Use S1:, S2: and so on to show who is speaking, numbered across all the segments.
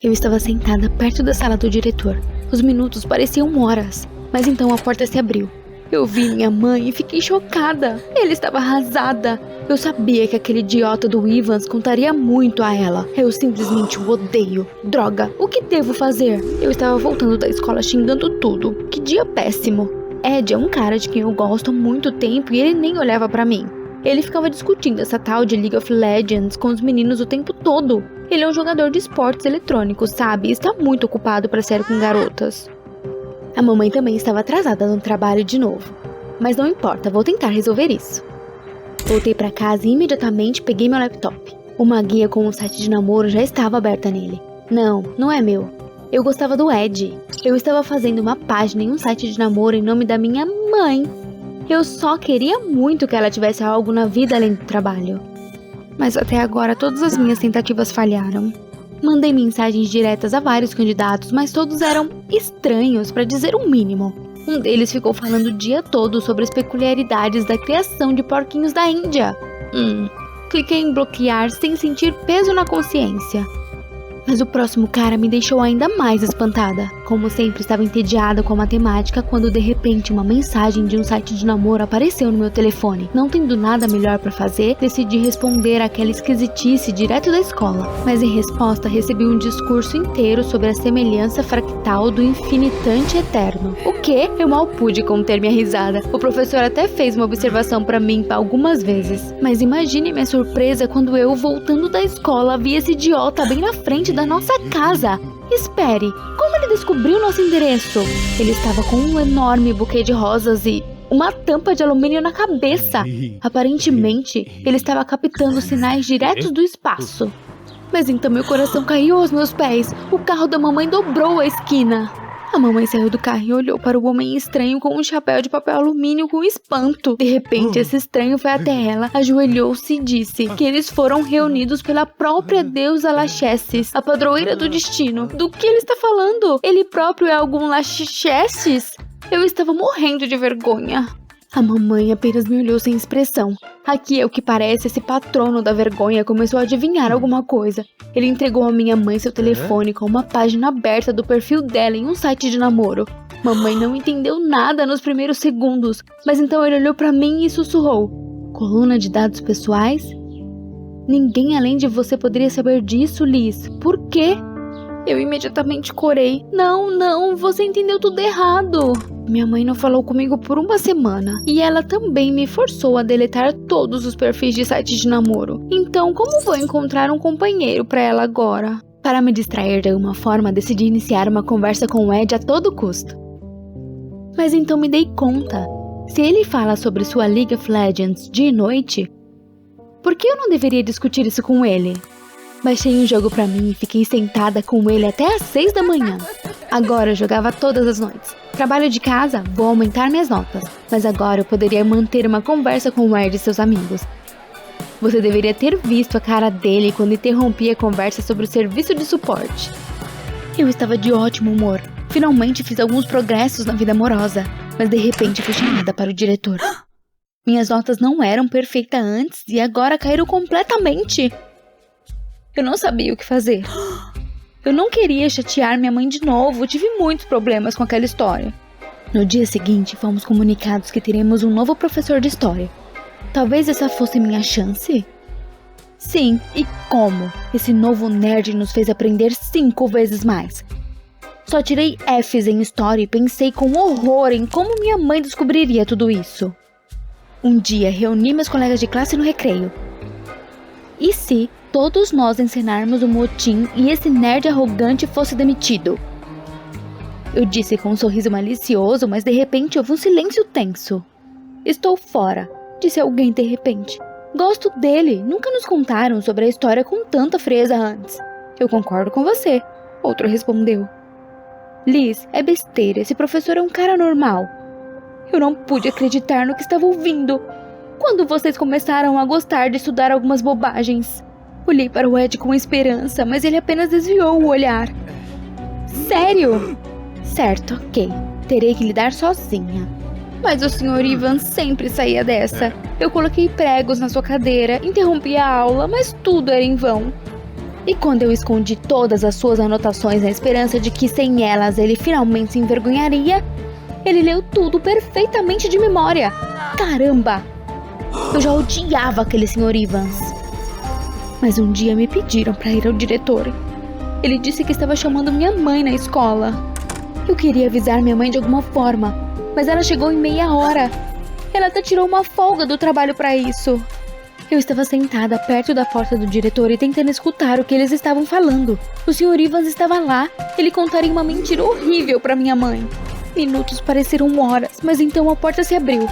S1: Eu estava sentada perto da sala do diretor. Os minutos pareciam horas, mas então a porta se abriu. Eu vi minha mãe e fiquei chocada. Ela estava arrasada. Eu sabia que aquele idiota do Evans contaria muito a ela. Eu simplesmente o odeio. Droga, o que devo fazer? Eu estava voltando da escola xingando tudo. Que dia péssimo. Ed é um cara de quem eu gosto há muito tempo e ele nem olhava pra mim. Ele ficava discutindo essa tal de League of Legends com os meninos o tempo todo. Ele é um jogador de esportes eletrônicos, sabe? E está muito ocupado para sair com garotas. A mamãe também estava atrasada no trabalho de novo. Mas não importa, vou tentar resolver isso. Voltei para casa e imediatamente peguei meu laptop. Uma guia com um site de namoro já estava aberta nele. Não é meu. Eu gostava do Ed. Eu estava fazendo uma página em um site de namoro em nome da minha mãe. Eu só queria muito que ela tivesse algo na vida além do trabalho. Mas até agora todas as minhas tentativas falharam. Mandei mensagens diretas a vários candidatos, mas todos eram estranhos, para dizer o mínimo. Um deles ficou falando o dia todo sobre as peculiaridades da criação de porquinhos da Índia. Cliquei em bloquear sem sentir peso na consciência. Mas o próximo cara me deixou ainda mais espantada. Como sempre, estava entediada com a matemática quando de repente uma mensagem de um site de namoro apareceu no meu telefone. Não tendo nada melhor para fazer, decidi responder aquela esquisitice direto da escola. Mas em resposta recebi um discurso inteiro sobre a semelhança fractal do infinitante eterno. O quê? Eu mal pude conter minha risada. O professor até fez uma observação para mim algumas vezes. Mas imagine minha surpresa quando eu, voltando da escola, vi esse idiota bem na frente da nossa casa. Espere, como ele descobriu nosso endereço? Ele estava com um enorme buquê de rosas e uma tampa de alumínio na cabeça. Aparentemente, ele estava captando sinais diretos do espaço. Mas então meu coração caiu aos meus pés. O carro da mamãe dobrou a esquina. A mamãe saiu do carro e olhou para o homem estranho com um chapéu de papel alumínio com espanto. De repente, esse estranho foi até ela, ajoelhou-se e disse que eles foram reunidos pela própria deusa Lachesis, a padroeira do destino. Do que ele está falando? Ele próprio é algum Lachesis? Eu estava morrendo de vergonha. A mamãe apenas me olhou sem expressão. Aqui é o que parece, esse patrono da vergonha começou a adivinhar alguma coisa. Ele entregou a minha mãe seu telefone com uma página aberta do perfil dela em um site de namoro. Mamãe não entendeu nada nos primeiros segundos, mas então ele olhou pra mim e sussurrou: "Coluna de dados pessoais? Ninguém além de você poderia saber disso, Liz. Por quê?" Eu imediatamente corei: Não, você entendeu tudo errado. Minha mãe não falou comigo por uma semana. E ela também me forçou a deletar todos os perfis de sites de namoro. Então, como vou encontrar um companheiro pra ela agora? Para me distrair de alguma forma, decidi iniciar uma conversa com o Ed a todo custo. Mas então me dei conta. Se ele fala sobre sua League of Legends dia e noite, por que eu não deveria discutir isso com ele? Baixei um jogo pra mim e fiquei sentada com ele até às 6 da manhã. Agora eu jogava todas as noites. Trabalho de casa, vou aumentar minhas notas. Mas agora eu poderia manter uma conversa com o Ed e seus amigos. Você deveria ter visto a cara dele quando interrompi a conversa sobre o serviço de suporte. Eu estava de ótimo humor. Finalmente fiz alguns progressos na vida amorosa. Mas de repente fui chamada para o diretor. Minhas notas não eram perfeitas antes e agora caíram completamente. Eu não sabia o que fazer. Eu não queria chatear minha mãe de novo. Tive muitos problemas com aquela história. No dia seguinte, fomos comunicados que teremos um novo professor de história. Talvez essa fosse minha chance? Sim, e como? Esse novo nerd nos fez aprender 5 vezes mais. Só tirei Fs em história e pensei com horror em como minha mãe descobriria tudo isso. Um dia, reuni meus colegas de classe no recreio. E se todos nós encenarmos um motim e esse nerd arrogante fosse demitido? Eu disse com um sorriso malicioso, mas de repente houve um silêncio tenso. Estou fora, disse alguém de repente. Gosto dele, nunca nos contaram sobre a história com tanta frieza antes. Eu concordo com você, outro respondeu. Liz, é besteira, esse professor é um cara normal. Eu não pude acreditar no que estava ouvindo. Quando vocês começaram a gostar de estudar algumas bobagens? Olhei para o Ed com esperança, mas ele apenas desviou o olhar. Sério? Certo, ok. Terei que lidar sozinha. Mas o Sr. Evans sempre saía dessa. Eu coloquei pregos na sua cadeira, interrompi a aula, mas tudo era em vão. E quando eu escondi todas as suas anotações na esperança de que sem elas ele finalmente se envergonharia, ele leu tudo perfeitamente de memória. Caramba! Eu já odiava aquele Sr. Evans. Mas um dia me pediram para ir ao diretor. Ele disse que estava chamando minha mãe na escola. Eu queria avisar minha mãe de alguma forma, mas ela chegou em meia hora. Ela até tirou uma folga do trabalho para isso. Eu estava sentada perto da porta do diretor e tentando escutar o que eles estavam falando. O Sr. Evans estava lá. Ele contaria uma mentira horrível para minha mãe. Minutos pareceram horas, mas então a porta se abriu.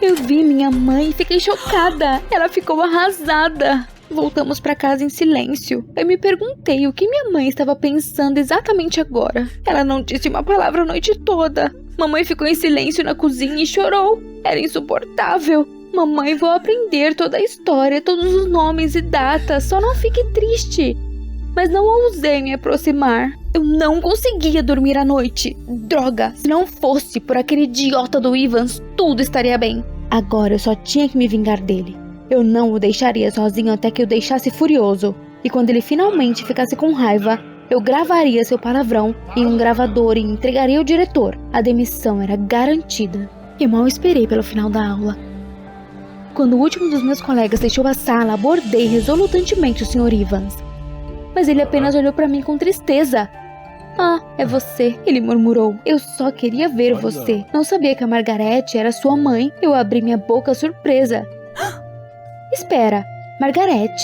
S1: Eu vi minha mãe e fiquei chocada. Ela ficou arrasada. Voltamos para casa em silêncio. Eu me perguntei o que minha mãe estava pensando exatamente agora. Ela não disse uma palavra a noite toda. Mamãe ficou em silêncio na cozinha e chorou. Era insuportável. Mamãe, vou aprender toda a história, todos os nomes e datas. Só não fique triste. Mas não ousei me aproximar. Eu não conseguia dormir à noite. Droga, se não fosse por aquele idiota do Evans, tudo estaria bem. Agora eu só tinha que me vingar dele. Eu não o deixaria sozinho até que o deixasse furioso. E quando ele finalmente ficasse com raiva, eu gravaria seu palavrão em um gravador e entregaria ao diretor. A demissão era garantida. Eu mal esperei pelo final da aula. Quando o último dos meus colegas deixou a sala, abordei resolutantemente o Sr. Evans. Mas ele apenas olhou para mim com tristeza. Ah, é você, ele murmurou. Eu só queria ver você. Não sabia que a Margaret era sua mãe. Eu abri minha boca surpresa. Espera, Margaret?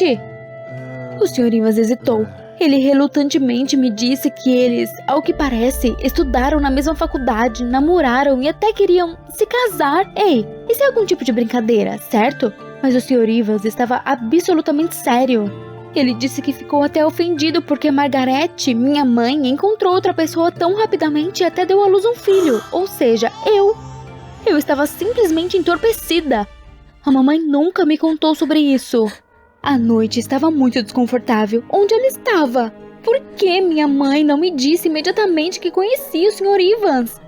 S1: O Sr. Evans hesitou. Ele relutantemente me disse que eles, ao que parece, estudaram na mesma faculdade, namoraram e até queriam se casar. Ei, isso é algum tipo de brincadeira, certo? Mas o Sr. Evans estava absolutamente sério. Ele disse que ficou até ofendido porque Margaret, minha mãe, encontrou outra pessoa tão rapidamente e até deu à luz um filho. Ou seja, eu. Eu estava simplesmente entorpecida. A mamãe nunca me contou sobre isso. A noite estava muito desconfortável. Onde ela estava? Por que minha mãe não me disse imediatamente que conhecia o Sr. Evans?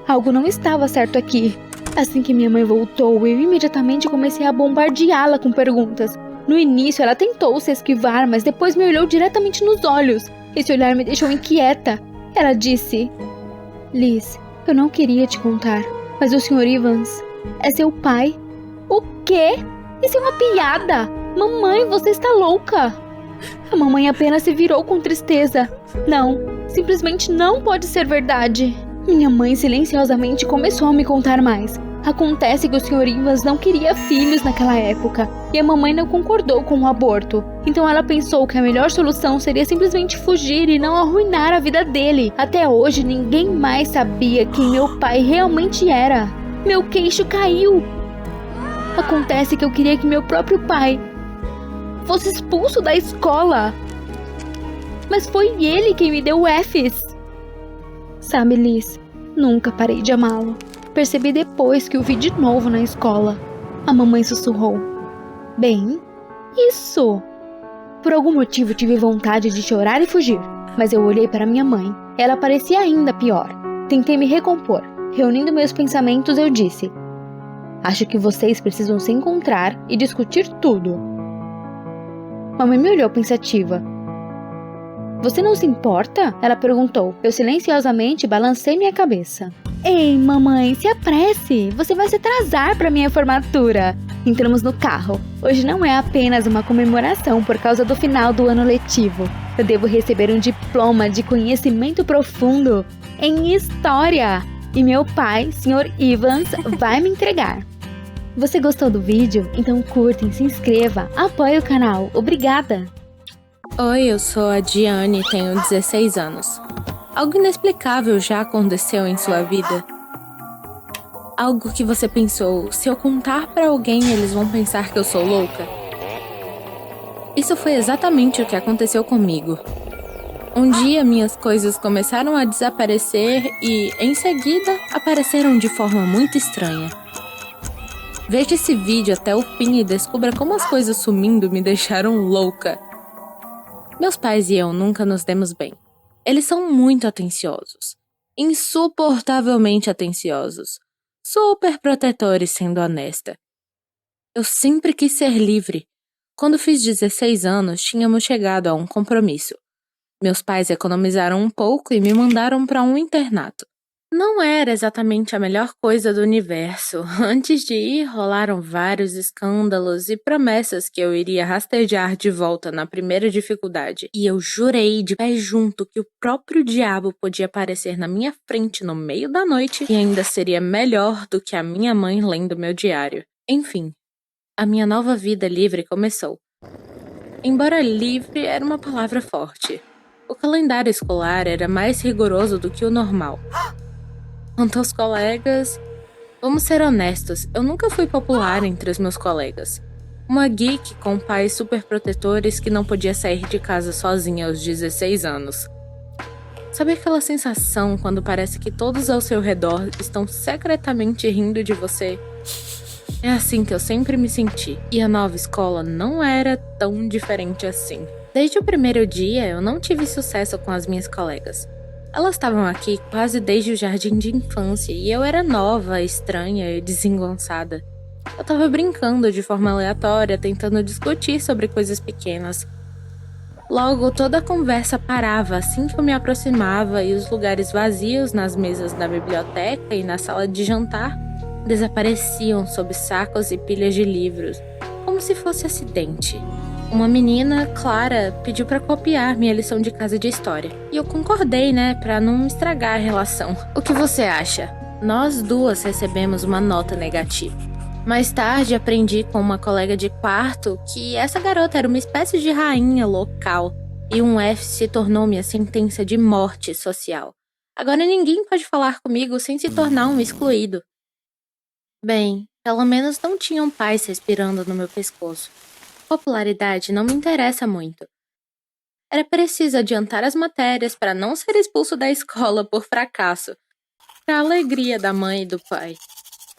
S1: Algo não estava certo aqui. Assim que minha mãe voltou, eu imediatamente comecei a bombardeá-la com perguntas. No início, ela tentou se esquivar, mas depois me olhou diretamente nos olhos. Esse olhar me deixou inquieta. Ela disse: Liz, eu não queria te contar, mas o Sr. Evans é seu pai. O quê? Isso é uma piada! Mamãe, você está louca! A mamãe apenas se virou com tristeza. Não, simplesmente não pode ser verdade. Minha mãe silenciosamente começou a me contar mais. Acontece que o Sr. Evans não queria filhos naquela época e a mamãe não concordou com o aborto. Então ela pensou que a melhor solução seria simplesmente fugir e não arruinar a vida dele. Até hoje ninguém mais sabia quem meu pai realmente era. Meu queixo caiu. Acontece que eu queria que meu próprio pai fosse expulso da escola. Mas foi ele quem me deu Fs. Sabe, Liz, nunca parei de amá-lo. Percebi depois que o vi de novo na escola. A mamãe sussurrou: Bem, isso. Por algum motivo tive vontade de chorar e fugir, mas eu olhei para minha mãe. Ela parecia ainda pior. Tentei me recompor. Reunindo meus pensamentos, eu disse: Acho que vocês precisam se encontrar e discutir tudo. Mamãe me olhou pensativa. Você não se importa? Ela perguntou. Eu silenciosamente balancei minha cabeça. Ei, mamãe, se apresse! Você vai se atrasar para minha formatura. Entramos no carro. Hoje não é apenas uma comemoração por causa do final do ano letivo. Eu devo receber um diploma de conhecimento profundo em história. E meu pai, Sr. Evans, vai me entregar. Você gostou do vídeo? Então curta e se inscreva. Apoie o canal. Obrigada!
S2: Oi, eu sou a Diane e tenho 16 anos. Algo inexplicável já aconteceu em sua vida? Algo que você pensou, se eu contar pra alguém eles vão pensar que eu sou louca? Isso foi exatamente o que aconteceu comigo. Um dia minhas coisas começaram a desaparecer e, em seguida, apareceram de forma muito estranha. Veja esse vídeo até o fim e descubra como as coisas sumindo me deixaram louca. Meus pais e eu nunca nos demos bem. Eles são muito atenciosos. Insuportavelmente atenciosos. Super protetores, sendo honesta. Eu sempre quis ser livre. Quando fiz 16 anos, tínhamos chegado a um compromisso. Meus pais economizaram um pouco e me mandaram para um internato. Não era exatamente a melhor coisa do universo. Antes de ir, rolaram vários escândalos e promessas que eu iria rastejar de volta na primeira dificuldade. E eu jurei de pé junto que o próprio diabo podia aparecer na minha frente no meio da noite e ainda seria melhor do que a minha mãe lendo meu diário. Enfim, a minha nova vida livre começou. Embora livre era uma palavra forte. O calendário escolar era mais rigoroso do que o normal. Quanto aos colegas, vamos ser honestos, eu nunca fui popular entre os meus colegas. Uma geek com pais superprotetores que não podia sair de casa sozinha aos 16 anos. Sabe aquela sensação quando parece que todos ao seu redor estão secretamente rindo de você? É assim que eu sempre me senti, e a nova escola não era tão diferente assim. Desde o primeiro dia, eu não tive sucesso com as minhas colegas. Elas estavam aqui quase desde o jardim de infância e eu era nova, estranha e desengonçada. Eu estava brincando de forma aleatória, tentando discutir sobre coisas pequenas. Logo, toda a conversa parava assim que eu me aproximava e os lugares vazios nas mesas da biblioteca e na sala de jantar desapareciam sob sacos e pilhas de livros, como se fosse acidente. Uma menina, Clara, pediu para copiar minha lição de casa de história. E eu concordei, para não estragar a relação. O que você acha? Nós duas recebemos uma nota negativa. Mais tarde, aprendi com uma colega de quarto que essa garota era uma espécie de rainha local. E um F se tornou minha sentença de morte social. Agora ninguém pode falar comigo sem se tornar um excluído. Bem, pelo menos não tinham pais respirando no meu pescoço. Popularidade não me interessa muito. Era preciso adiantar as matérias para não ser expulso da escola por fracasso, para a alegria da mãe e do pai.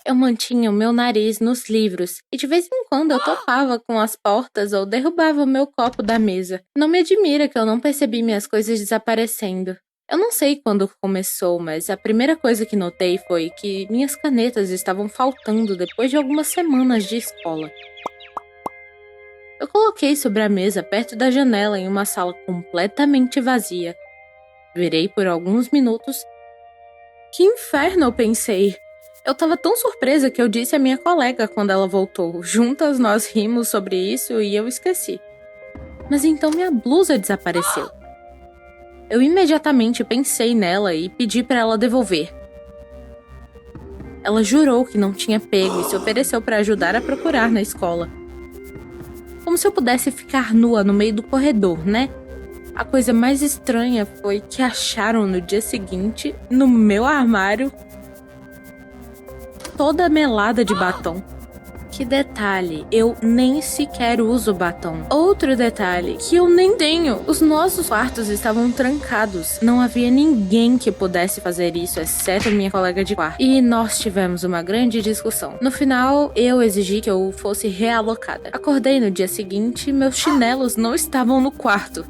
S2: Eu mantinha o meu nariz nos livros e de vez em quando eu topava com as portas ou derrubava o meu copo da mesa. Não me admira que eu não percebi minhas coisas desaparecendo. Eu não sei quando começou, mas a primeira coisa que notei foi que minhas canetas estavam faltando depois de algumas semanas de escola. Eu coloquei sobre a mesa perto da janela em uma sala completamente vazia. Virei por alguns minutos. Que inferno, eu pensei. Eu estava tão surpresa que eu disse à minha colega quando ela voltou. Juntas nós rimos sobre isso e eu esqueci. Mas então minha blusa desapareceu. Eu imediatamente pensei nela e pedi para ela devolver. Ela jurou que não tinha pego e se ofereceu para ajudar a procurar na escola. Como se eu pudesse ficar nua no meio do corredor, A coisa mais estranha foi que acharam no dia seguinte, no meu armário, toda melada de batom. Que detalhe, eu nem sequer uso batom. Outro detalhe, que eu nem tenho. Os nossos quartos estavam trancados. Não havia ninguém que pudesse fazer isso, exceto minha colega de quarto. E nós tivemos uma grande discussão. No final, eu exigi que eu fosse realocada. Acordei no dia seguinte e meus chinelos não estavam no quarto.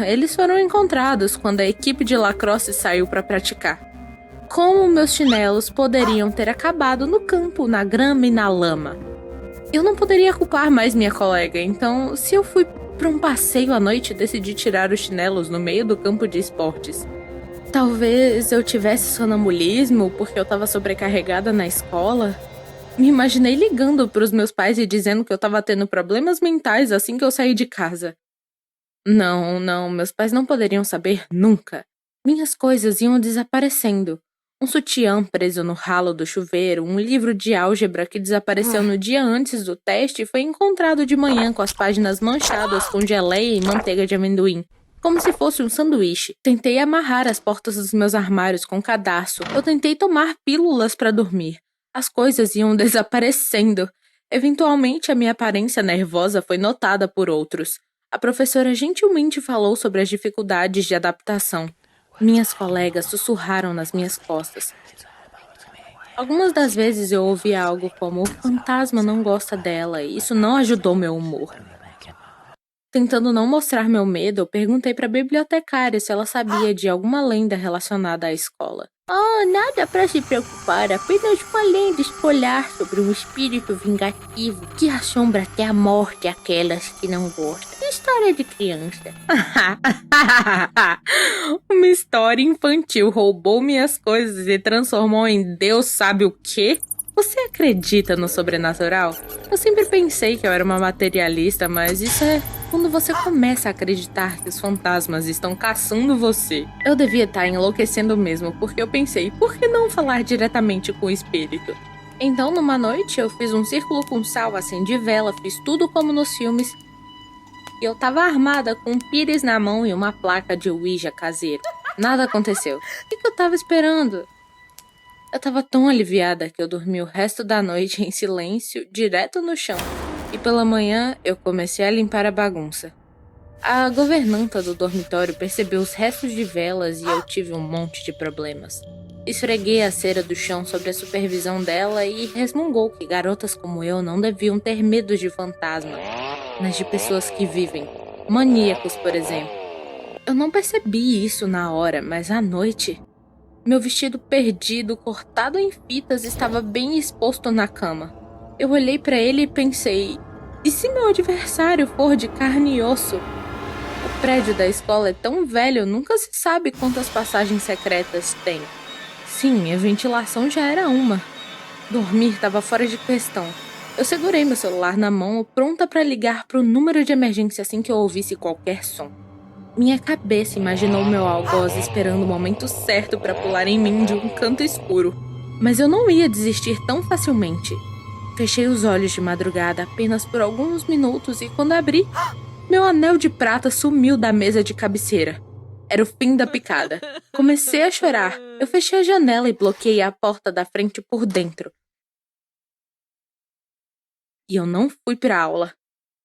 S2: Eles foram encontrados quando a equipe de lacrosse saiu para praticar. Como meus chinelos poderiam ter acabado no campo, na grama e na lama? Eu não poderia culpar mais minha colega, então, se eu fui para um passeio à noite, decidi tirar os chinelos no meio do campo de esportes. Talvez eu tivesse sonambulismo porque eu estava sobrecarregada na escola. Me imaginei ligando para os meus pais e dizendo que eu estava tendo problemas mentais assim que eu saí de casa. Não, meus pais não poderiam saber nunca. Minhas coisas iam desaparecendo. Um sutiã preso no ralo do chuveiro, um livro de álgebra que desapareceu no dia antes do teste foi encontrado de manhã com as páginas manchadas com geleia e manteiga de amendoim, como se fosse um sanduíche. Tentei amarrar as portas dos meus armários com cadarço. Eu tentei tomar pílulas para dormir. As coisas iam desaparecendo. Eventualmente, a minha aparência nervosa foi notada por outros. A professora gentilmente falou sobre as dificuldades de adaptação. Minhas colegas sussurraram nas minhas costas. Algumas das vezes eu ouvi algo como: o fantasma não gosta dela, e isso não ajudou meu humor. Tentando não mostrar meu medo, eu perguntei para a bibliotecária se ela sabia de alguma lenda relacionada à escola. Oh, nada para se preocupar, apenas uma lenda escolar sobre um espírito vingativo que assombra até a morte aquelas que não gostam. História de criança. Uma história infantil roubou minhas coisas e transformou em Deus sabe o quê? Você acredita no sobrenatural? Eu sempre pensei que eu era uma materialista, mas isso é quando você começa a acreditar que os fantasmas estão caçando você. Eu devia estar enlouquecendo mesmo, porque eu pensei, por que não falar diretamente com o espírito? Então, numa noite, eu fiz um círculo com sal, acendi vela, fiz tudo como nos filmes, e eu tava armada com um pires na mão e uma placa de Ouija caseiro. Nada aconteceu. O que eu tava esperando? Eu tava tão aliviada que eu dormi o resto da noite em silêncio, direto no chão. E pela manhã, eu comecei a limpar a bagunça. A governanta do dormitório percebeu os restos de velas e eu tive um monte de problemas. Esfreguei a cera do chão sob a supervisão dela e resmungou que garotas como eu não deviam ter medo de fantasma, mas de pessoas que vivem. Maníacos, por exemplo. Eu não percebi isso na hora, mas à noite... Meu vestido perdido, cortado em fitas, estava bem exposto na cama. Eu olhei para ele e pensei, e se meu adversário for de carne e osso? O prédio da escola é tão velho, nunca se sabe quantas passagens secretas tem. Sim, a ventilação já era uma. Dormir estava fora de questão. Eu segurei meu celular na mão, pronta para ligar para o número de emergência assim que eu ouvisse qualquer som. Minha cabeça imaginou meu algoz esperando o momento certo para pular em mim de um canto escuro. Mas eu não ia desistir tão facilmente. Fechei os olhos de madrugada apenas por alguns minutos e quando abri, meu anel de prata sumiu da mesa de cabeceira. Era o fim da picada. Comecei a chorar. Eu fechei a janela e bloqueei a porta da frente por dentro. E eu não fui para aula.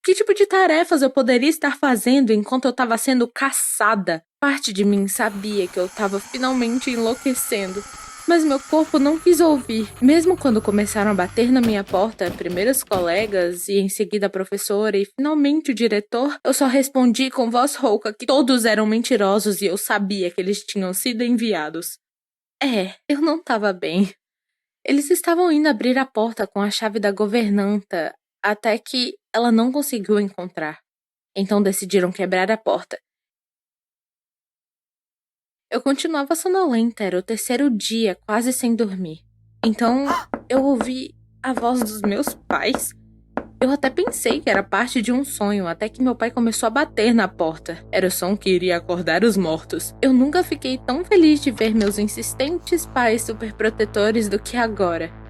S2: Que tipo de tarefas eu poderia estar fazendo enquanto eu estava sendo caçada? Parte de mim sabia que eu estava finalmente enlouquecendo, mas meu corpo não quis ouvir. Mesmo quando começaram a bater na minha porta, primeiro os colegas e em seguida a professora e finalmente o diretor, eu só respondi com voz rouca que todos eram mentirosos e eu sabia que eles tinham sido enviados. Eu não estava bem. Eles estavam indo abrir a porta com a chave da governanta, até que ela não conseguiu encontrar. Então decidiram quebrar a porta. Eu continuava sonolenta, era o terceiro dia, quase sem dormir. Então eu ouvi a voz dos meus pais. Eu até pensei que era parte de um sonho, até que meu pai começou a bater na porta. Era o som que iria acordar os mortos. Eu nunca fiquei tão feliz de ver meus insistentes pais superprotetores do que agora.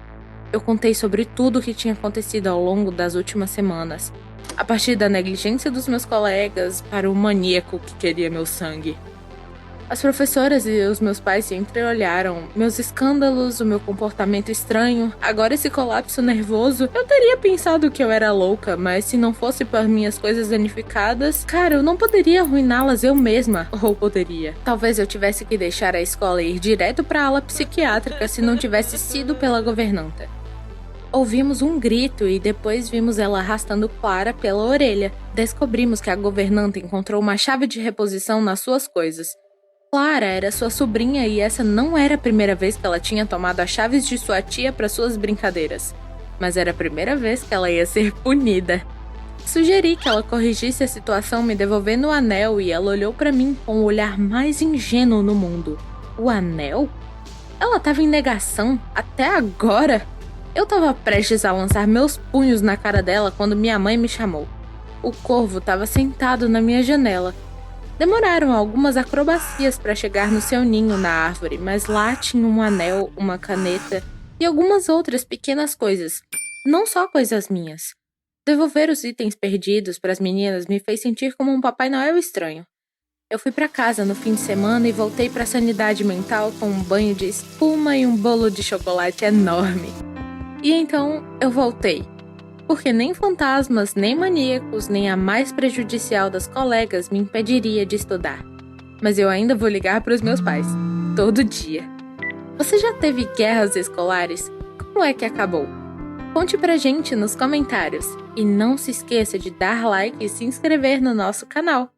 S2: Eu contei sobre tudo o que tinha acontecido ao longo das últimas semanas, a partir da negligência dos meus colegas para o maníaco que queria meu sangue. As professoras e os meus pais se entreolharam, meus escândalos, o meu comportamento estranho, agora esse colapso nervoso. Eu teria pensado que eu era louca, mas se não fosse por minhas coisas danificadas, cara, eu não poderia arruiná-las eu mesma. Ou poderia. Talvez eu tivesse que deixar a escola e ir direto para a ala psiquiátrica se não tivesse sido pela governanta. Ouvimos um grito e depois vimos ela arrastando Clara pela orelha. Descobrimos que a governanta encontrou uma chave de reposição nas suas coisas. Clara era sua sobrinha e essa não era a primeira vez que ela tinha tomado as chaves de sua tia para suas brincadeiras. Mas era a primeira vez que ela ia ser punida. Sugeri que ela corrigisse a situação me devolvendo o anel e ela olhou para mim com o olhar mais ingênuo no mundo. O anel? Ela estava em negação até agora? Eu estava prestes a lançar meus punhos na cara dela quando minha mãe me chamou. O corvo estava sentado na minha janela. Demoraram algumas acrobacias para chegar no seu ninho na árvore, mas lá tinha um anel, uma caneta e algumas outras pequenas coisas. Não só coisas minhas. Devolver os itens perdidos para as meninas me fez sentir como um Papai Noel estranho. Eu fui para casa no fim de semana e voltei para a sanidade mental com um banho de espuma e um bolo de chocolate enorme. E então eu voltei. Porque nem fantasmas, nem maníacos, nem a mais prejudicial das colegas me impediria de estudar. Mas eu ainda vou ligar para os meus pais. Todo dia. Você já teve guerras escolares? Como é que acabou? Conte pra gente nos comentários. E não se esqueça de dar like e se inscrever no nosso canal.